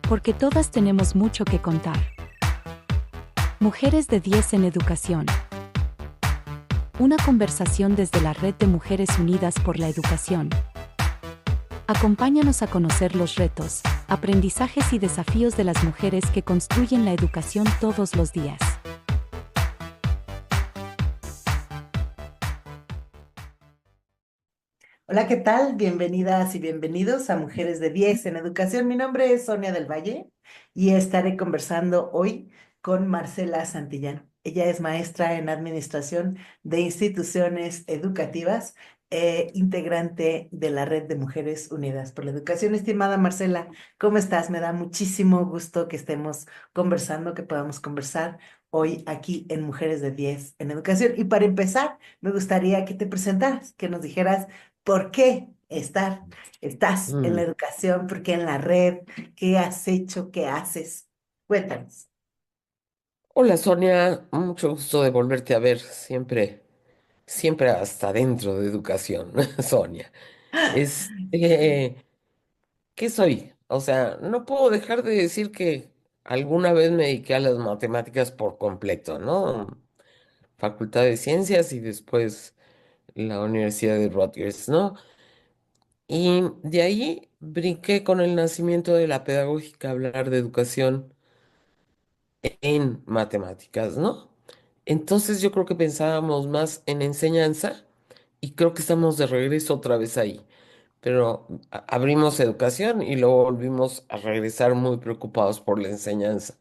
porque todas tenemos mucho que contar. Mujeres de 10 en educación. Una conversación desde la Red de Mujeres Unidas por la Educación. Acompáñanos a conocer los retos, aprendizajes y desafíos de las mujeres que construyen la educación todos los días. Hola, ¿qué tal? Bienvenidas y bienvenidos a Mujeres de 10 en Educación. Mi nombre es Sonia del Valle y estaré conversando hoy con Marcela Santillán. Ella es maestra en Administración de Instituciones Educativas e integrante de la Red de Mujeres Unidas por la Educación. Estimada Marcela, ¿cómo estás? Me da muchísimo gusto que estemos conversando, que podamos conversar hoy aquí en Mujeres de 10 en Educación. Y para empezar, me gustaría que te presentaras, que nos dijeras ¿por qué estás en la Mm. educación? ¿Por qué en la red? ¿Qué has hecho? ¿Qué haces? Cuéntanos. Hola Sonia, mucho gusto de volverte a ver, siempre hasta dentro de educación, Sonia. ¿Qué soy? O sea, no puedo dejar de decir que alguna vez me dediqué a las matemáticas por completo, ¿no? Facultad de Ciencias y después la Universidad de Rutgers, ¿no? Y de ahí brinqué con el nacimiento de la pedagógica a hablar de educación en matemáticas, ¿no? Entonces yo creo que pensábamos más en enseñanza y creo que estamos de regreso otra vez ahí. Pero abrimos educación y luego volvimos a regresar muy preocupados por la enseñanza.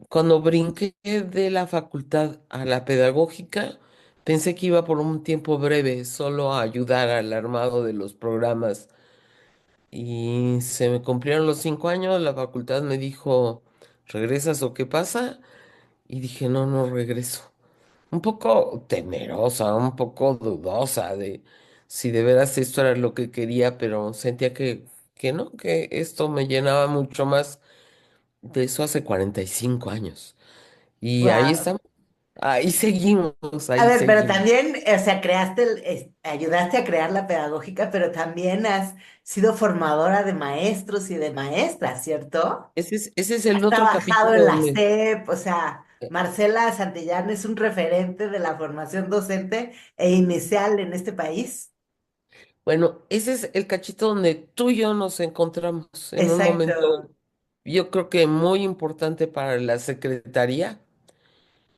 Cuando brinqué de la facultad a la pedagógica, pensé que iba por un tiempo breve, solo a ayudar al armado de los programas. Y se me cumplieron los 5 años, la facultad me dijo, ¿regresas o qué pasa? Y dije, no, no regreso. Un poco temerosa, un poco dudosa de si de veras esto era lo que quería, pero sentía que no, que esto me llenaba mucho más. De eso hace 45 años. Y ahí Wow. estamos, ahí seguimos, A ahí ver, pero seguimos. también, o sea, ayudaste a crear la pedagógica, pero también has sido formadora de maestros y de maestras, ¿cierto? Ese es el Has otro trabajado capítulo en la donde, SEP, o sea, Marcela Santillán es un referente de la formación docente e inicial en este país. bueno, ese es el cachito donde tú y yo nos encontramos en un Exacto. momento, yo creo que muy importante para la secretaría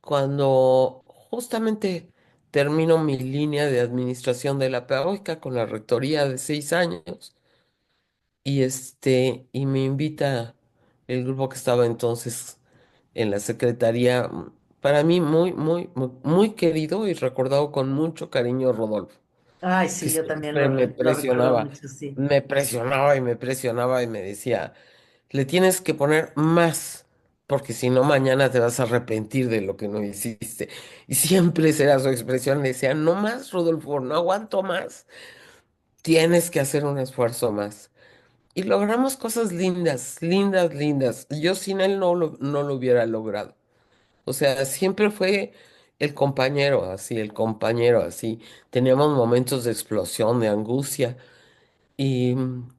cuando justamente termino mi línea de administración de la pedagógica con la rectoría de 6 años y me invita el grupo que estaba entonces en la secretaría, para mí muy, muy, muy, muy querido y recordado con mucho cariño Rodolfo, Ay, que sí, yo también siempre lo recuerdo mucho, sí. me presionaba y me presionaba y me decía, le tienes que poner más, porque si no mañana te vas a arrepentir de lo que no hiciste. Y siempre será su expresión, le decía, no más, Rodolfo, no aguanto más, tienes que hacer un esfuerzo más. Y logramos cosas lindas, lindas, lindas. Yo sin él no lo hubiera logrado. O sea, siempre fue el compañero así. Teníamos momentos de explosión, de angustia. Y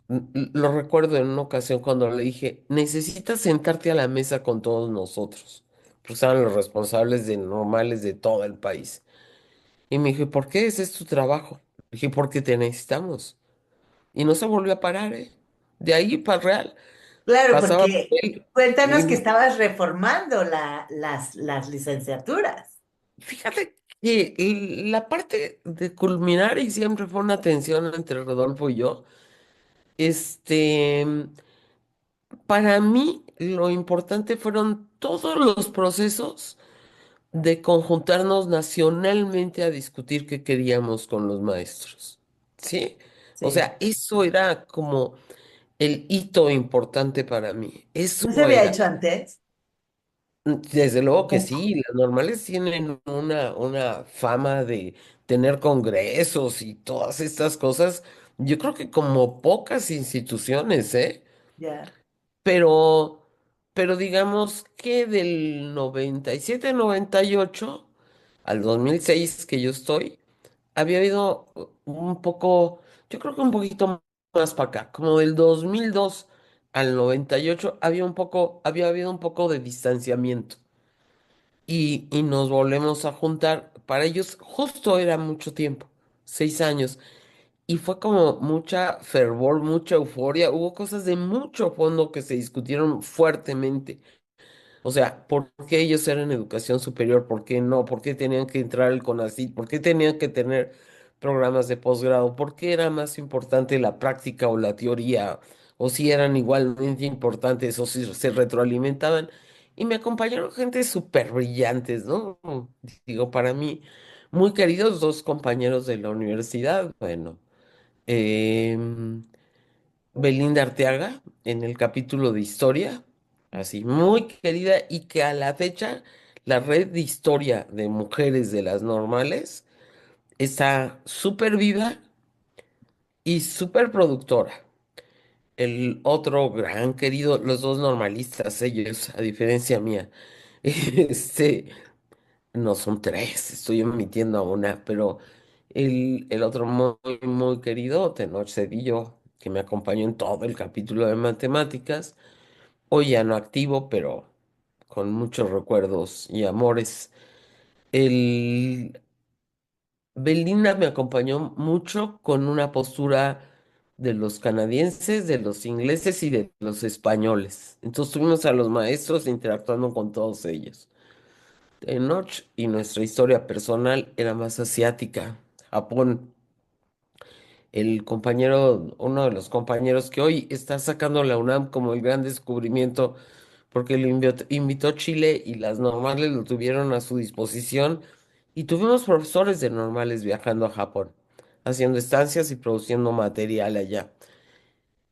lo recuerdo en una ocasión cuando le dije, necesitas sentarte a la mesa con todos nosotros, porque eran los responsables de normales de todo el país. Y me dije, ¿por qué? Ese es tu trabajo. Le dije, porque te necesitamos. Y no se volvió a parar, ¿eh? De ahí para el Real. Claro, Pasaba porque él. cuéntanos que Y estabas reformando las licenciaturas. fíjate que la parte de culminar y siempre fue una tensión entre Rodolfo y yo. Este, Para mí, lo importante fueron todos los procesos de conjuntarnos nacionalmente a discutir qué queríamos con los maestros. ¿Sí? O Sí. sea, eso era como el hito importante para mí. ¿No se Eso había era. hecho antes? Desde luego que No. sí, las normales tienen una fama de tener congresos y todas estas cosas. Yo creo que como pocas instituciones, ¿eh? Ya. Pero, pero digamos que del 97, 98 al 2006 que yo estoy, había habido un poco, yo creo que un poquito más para acá, como del 2002 al 98 había habido un poco de distanciamiento y nos volvemos a juntar. Para ellos justo era mucho tiempo, 6 años. Y fue como mucha fervor, mucha euforia. Hubo cosas de mucho fondo que se discutieron fuertemente. O sea, ¿por qué ellos eran educación superior? ¿Por qué no? ¿Por qué tenían que entrar al CONACYT? ¿Por qué tenían que tener programas de posgrado? ¿Por qué era más importante la práctica o la teoría? O si eran igualmente importantes o si se retroalimentaban. Y me acompañaron gente súper brillantes, ¿no? Digo, para mí, muy queridos dos compañeros de la universidad. Bueno, em, Belinda Arteaga en el capítulo de historia, así muy querida y que a la fecha la red de historia de mujeres de las normales está súper viva y súper productora. El otro gran querido, los dos normalistas, ellos, a diferencia mía, este, no son tres, estoy omitiendo a una, pero el otro muy, muy querido, Tenoch Cedillo, que me acompañó en todo el capítulo de matemáticas. Hoy ya no activo, pero con muchos recuerdos y amores. El Belinda me acompañó mucho con una postura de los canadienses, de los ingleses y de los españoles. Entonces tuvimos a los maestros interactuando con todos ellos. Enoch y nuestra historia personal era más asiática. Japón, el compañero, uno de los compañeros que hoy está sacando la UNAM como el gran descubrimiento porque lo invitó Chile y las normales lo tuvieron a su disposición y tuvimos profesores de normales viajando a Japón, haciendo estancias y produciendo material allá.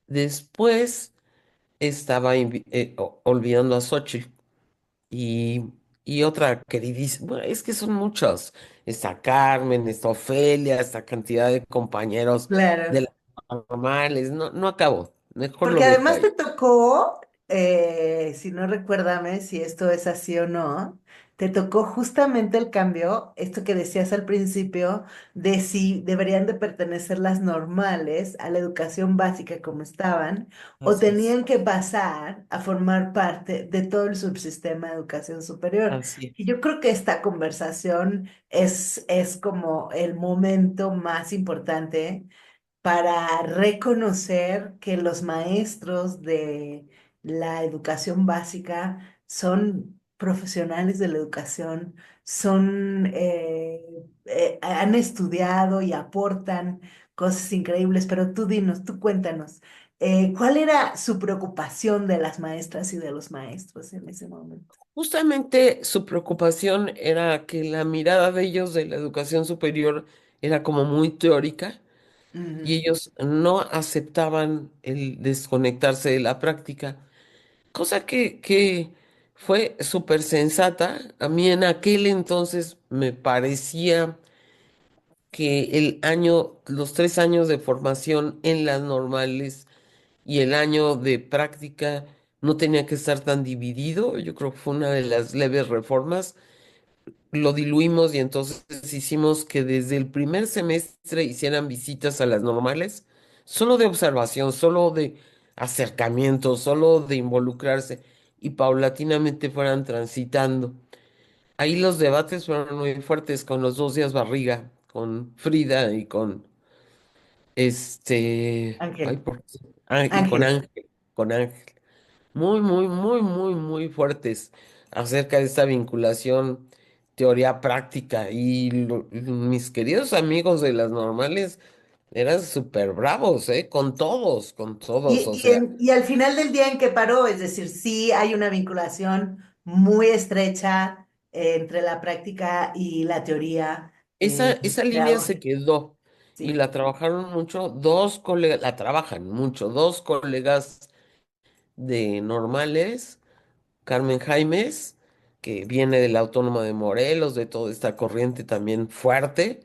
Después estaba olvidando a Xochitl y, y otra queridísima, bueno, es que son muchos, está Carmen, está Ofelia, esta cantidad de compañeros de Claro. las normales, no, no acabo, mejor Porque lo dejo además ahí. te tocó, si no recuérdame si esto es así o no, te tocó justamente el cambio, esto que decías al principio, de si deberían de pertenecer las normales a la educación básica como estaban, o Así es, tenían que pasar a formar parte de todo el subsistema de educación superior. así Y es, yo creo que esta conversación es como el momento más importante para reconocer que los maestros de la educación básica son profesionales de la educación, han estudiado y aportan cosas increíbles, pero tú dinos, tú cuéntanos, ¿cuál era su preocupación de las maestras y de los maestros en ese momento? justamente su preocupación era que la mirada de ellos de la educación superior era como muy teórica y Ujú. ellos no aceptaban el desconectarse de la práctica, cosa que fue súper sensata. A mí en aquel entonces me parecía que los 3 años de formación en las normales y el año de práctica no tenía que estar tan dividido. Yo creo que fue una de las leves reformas. Lo diluimos y entonces hicimos que desde el primer semestre hicieran visitas a las normales, solo de observación, solo de acercamiento, solo de involucrarse y paulatinamente fueran transitando. Ahí los debates fueron muy fuertes con los 2 días barriga, con Frida y con ay, Ángel, y Ángel. Con Ángel. Muy, muy, muy, muy, muy fuertes acerca de esta vinculación teoría práctica. Y mis queridos amigos de las normales eran súper bravos, ¿eh? Con todos, o sea, Y al final del día, ¿en qué paró? Es decir, sí hay una vinculación muy estrecha entre la práctica y la teoría esa de línea ahora. se quedó y Sí, la trabajaron mucho dos colegas, la trabajan mucho, dos colegas de normales, Carmen Jaimes, que viene de la Autónoma de Morelos, de toda esta corriente también fuerte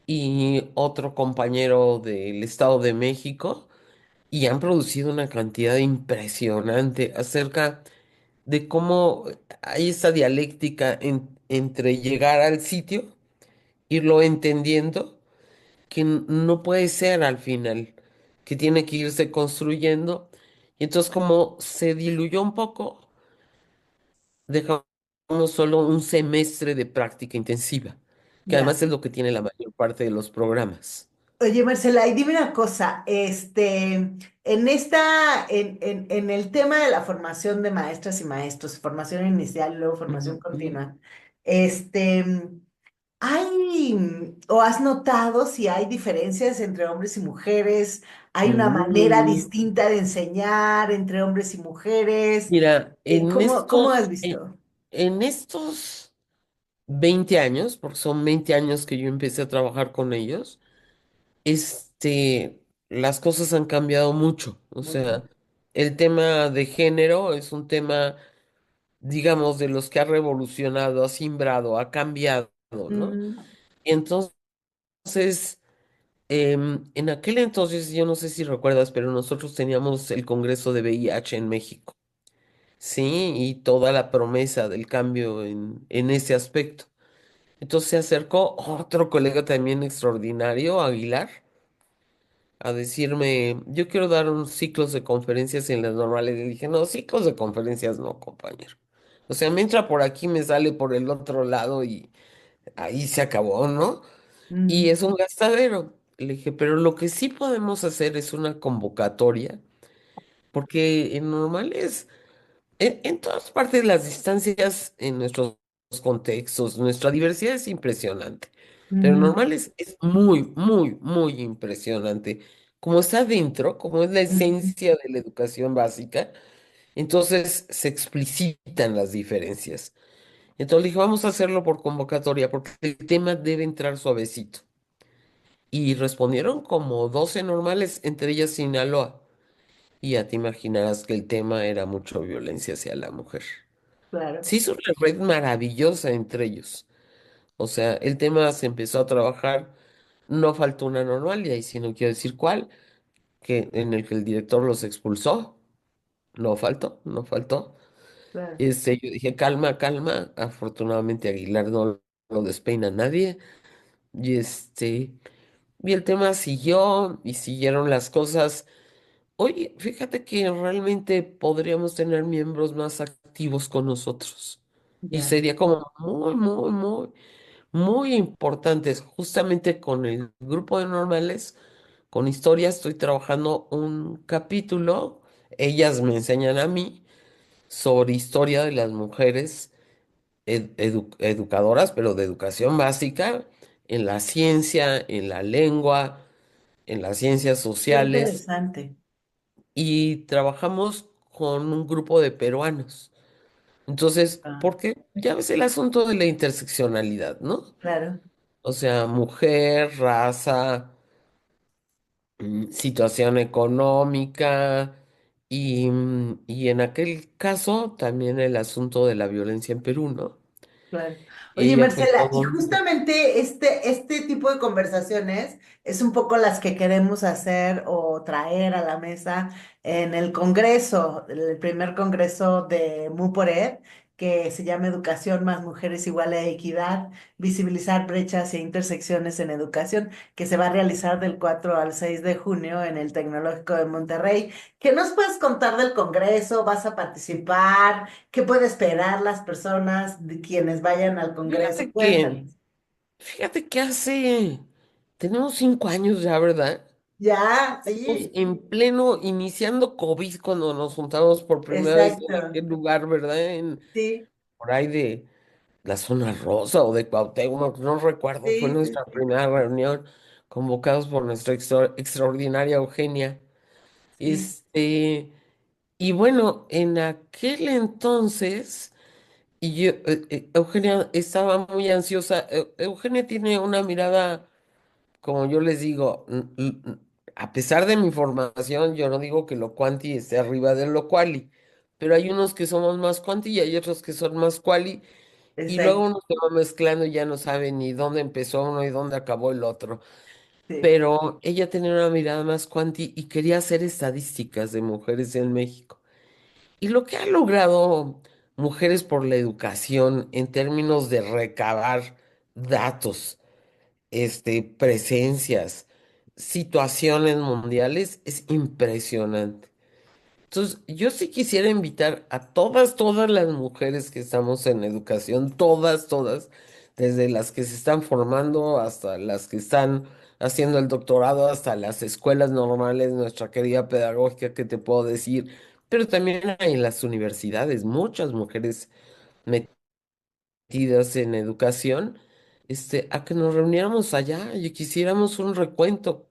y otro compañero del Estado de México, y han producido una cantidad impresionante acerca de cómo hay esta dialéctica entre llegar al sitio, irlo entendiendo, que no puede ser al final, que tiene que irse construyendo, Y entonces como se diluyó un poco, dejamos solo un semestre de práctica intensiva, que Ya. además es lo que tiene la mayor parte de los programas. Oye, Marcela, y dime una cosa, en el tema de la formación de maestras y maestros, formación inicial y luego formación Ujú, ujú. continua, este, o has notado si hay diferencias entre hombres y mujeres? ¿Hay una manera Mm, distinta de enseñar entre hombres y mujeres? Mira, ¿Cómo has visto? en estos 20 años, porque son 20 años que yo empecé a trabajar con ellos, las cosas han cambiado mucho. O Mucho. sea, el tema de género es un tema, digamos, de los que ha revolucionado, ha simbrado, ha cambiado, ¿no? Mm, Entonces, en aquel entonces, yo no sé si recuerdas, pero nosotros teníamos el Congreso de VIH en México, ¿sí? Y toda la promesa del cambio en ese aspecto. Entonces se acercó otro colega también extraordinario, Aguilar, a decirme, yo quiero dar unos ciclos de conferencias en las normales. Y dije, no, ciclos de conferencias no, compañero. O sea, me entra por aquí, me sale por el otro lado y ahí se acabó, ¿no? Y mm, es un gastadero. Le dije, pero lo que sí podemos hacer es una convocatoria, porque en normales, en todas partes las distancias, en nuestros contextos, nuestra diversidad es impresionante, pero en mm, normales es muy, muy, muy impresionante. Como está dentro, como es la mm, esencia de la educación básica, entonces se explicitan las diferencias. Entonces le dije, vamos a hacerlo por convocatoria, porque el tema debe entrar suavecito. Y respondieron como 12 normales, entre ellas Sinaloa. Y ya te imaginarás que el tema era mucho violencia hacia la mujer. claro, Se hizo una red maravillosa entre ellos. O sea, el tema se empezó a trabajar, no faltó una normal, y ahí sí no quiero decir cuál, en el que el director los expulsó. No faltó, no faltó. claro. Yo dije, calma, calma. Afortunadamente Aguilar no lo despeina a nadie. Y y el tema siguió y siguieron las cosas. Oye, fíjate que realmente podríamos tener miembros más activos con nosotros. Y Ya. sería como muy, muy, muy, muy importantes. Justamente con el grupo de normales, con historia, estoy trabajando un capítulo. Ellas me enseñan a mí sobre historia de las mujeres educadoras, pero de educación básica, en la ciencia, en la lengua, en las ciencias Qué sociales. interesante. Y trabajamos con un grupo de peruanos. Entonces, Ah, porque ya ves el asunto de la interseccionalidad, ¿no? claro, O sea, mujer, raza, situación económica y en aquel caso también el asunto de la violencia en Perú, ¿no? claro. Oye, Ella fue Marcela, y todo justamente este tipo de conversaciones es un poco las que queremos hacer o traer a la mesa en el Congreso, el primer Congreso de MUPORED, que se llama Educación más Mujeres igual a Equidad, visibilizar brechas e intersecciones en educación, que se va a realizar del 4 al 6 de junio en el Tecnológico de Monterrey. ¿Qué nos puedes contar del Congreso? ¿Vas a participar? ¿Qué puede esperar las personas de quienes vayan al Congreso? Fíjate que, Cuéntanos. fíjate que tenemos 5 años ya, ¿verdad? Ya, Estamos sí, en pleno, iniciando COVID cuando nos juntamos por primera vez en exacto. aquel lugar, ¿verdad? Sí, Por ahí de la zona rosa o de Cuauhtémoc, no recuerdo, fue sí, sí, nuestra sí, primera reunión, convocados por nuestra extraordinaria Eugenia. sí, Este, y bueno, en aquel entonces, Eugenia estaba muy ansiosa. Eugenia tiene una mirada, como yo les digo, a pesar de mi formación, yo no digo que lo cuanti esté arriba de lo quali, pero hay unos que somos más cuanti y hay otros que son más quali, y luego exacto. uno se va mezclando y ya no sabe ni dónde empezó uno y dónde acabó el otro. Sí, Pero ella tenía una mirada más cuanti y quería hacer estadísticas de mujeres en México. Y lo que ha logrado Mujeres por la Educación en términos de recabar datos, presencias, situaciones mundiales, es impresionante. Entonces, yo sí quisiera invitar a todas las mujeres que estamos en educación, todas, desde las que se están formando hasta las que están haciendo el doctorado, hasta las escuelas normales, nuestra querida pedagógica, que te puedo decir, pero también hay en las universidades muchas mujeres metidas en educación, a que nos reuniéramos allá y quisiéramos un recuento.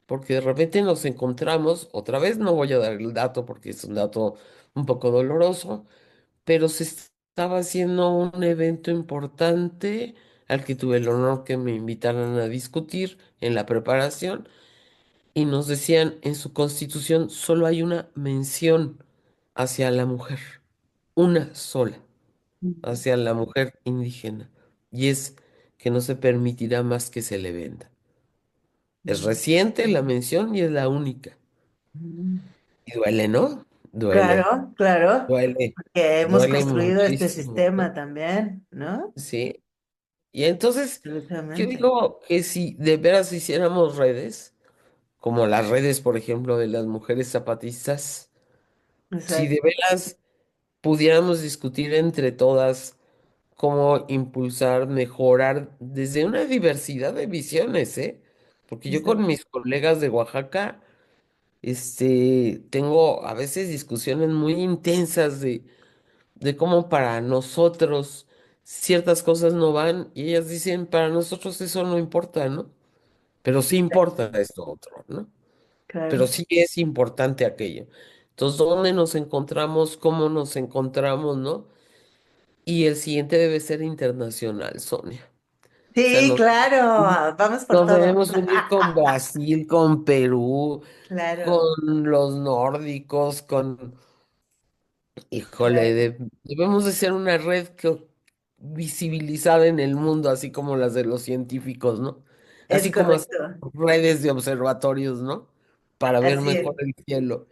Porque de repente nos encontramos, otra vez no voy a dar el dato porque es un dato un poco doloroso, pero se estaba haciendo un evento importante al que tuve el honor que me invitaran a discutir en la preparación y nos decían en su constitución solo hay una mención hacia la mujer, una sola, hacia la mujer indígena, y es que no se permitirá más que se le venda. Es reciente la mención y es la única. Y duele, ¿no? Duele, Claro, claro, duele, porque hemos duele construido este muchísimo, sistema ¿no? también, ¿no? Sí. Y entonces, yo Absolutamente. digo que si de veras hiciéramos redes, como las redes, por ejemplo, de las mujeres zapatistas, si de Exacto, veras pudiéramos discutir entre todas cómo impulsar, mejorar desde una diversidad de visiones, ¿eh? Porque yo con exacto, mis colegas de Oaxaca, tengo a veces discusiones muy intensas de cómo para nosotros ciertas cosas no van y ellas dicen, para nosotros eso no importa, ¿no? Pero sí importa esto otro, ¿no? Pero claro. sí es importante aquello. Entonces, ¿dónde nos encontramos? ¿Cómo nos encontramos, no? Y el siguiente debe ser internacional, Sonia. O sea, Sí, claro, vamos por nos todo. debemos unir con Brasil, con Perú, Claro, con los nórdicos, con... Híjole, claro. debemos de ser una red visibilizada en el mundo, así como las de los científicos, ¿no? Es Así como hacer correcto. redes de observatorios, ¿no? Para ver Así es. mejor el cielo.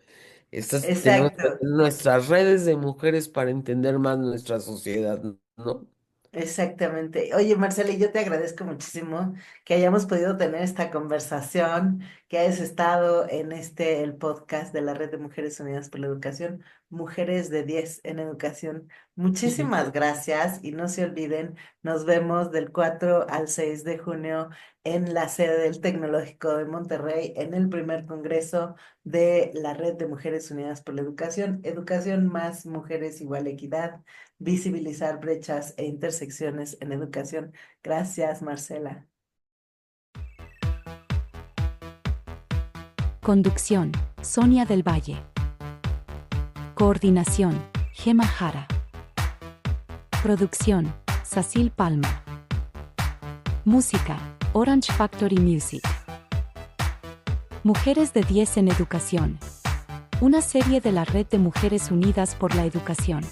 Tenemos que Exacto. tener nuestras redes de mujeres para entender más nuestra sociedad, ¿no? Exactamente. Oye, Marcela, yo te agradezco muchísimo que hayamos podido tener esta conversación, que hayas estado en el podcast de la Red de Mujeres Unidas por la Educación, Mujeres de 10 en Educación. Ujú. Muchísimas gracias y no se olviden, nos vemos del 4 al 6 de junio en la sede del Tecnológico de Monterrey, en el primer congreso de la Red de Mujeres Unidas por la Educación, Educación más Mujeres igual equidad, visibilizar brechas e intersecciones en educación. Gracias, Marcela. Conducción, Sonia del Valle. Coordinación, Gema Jara. Producción, Cecil Palma. Música, Orange Factory Music. Mujeres de 10 en Educación. Una serie de la Red de Mujeres Unidas por la Educación.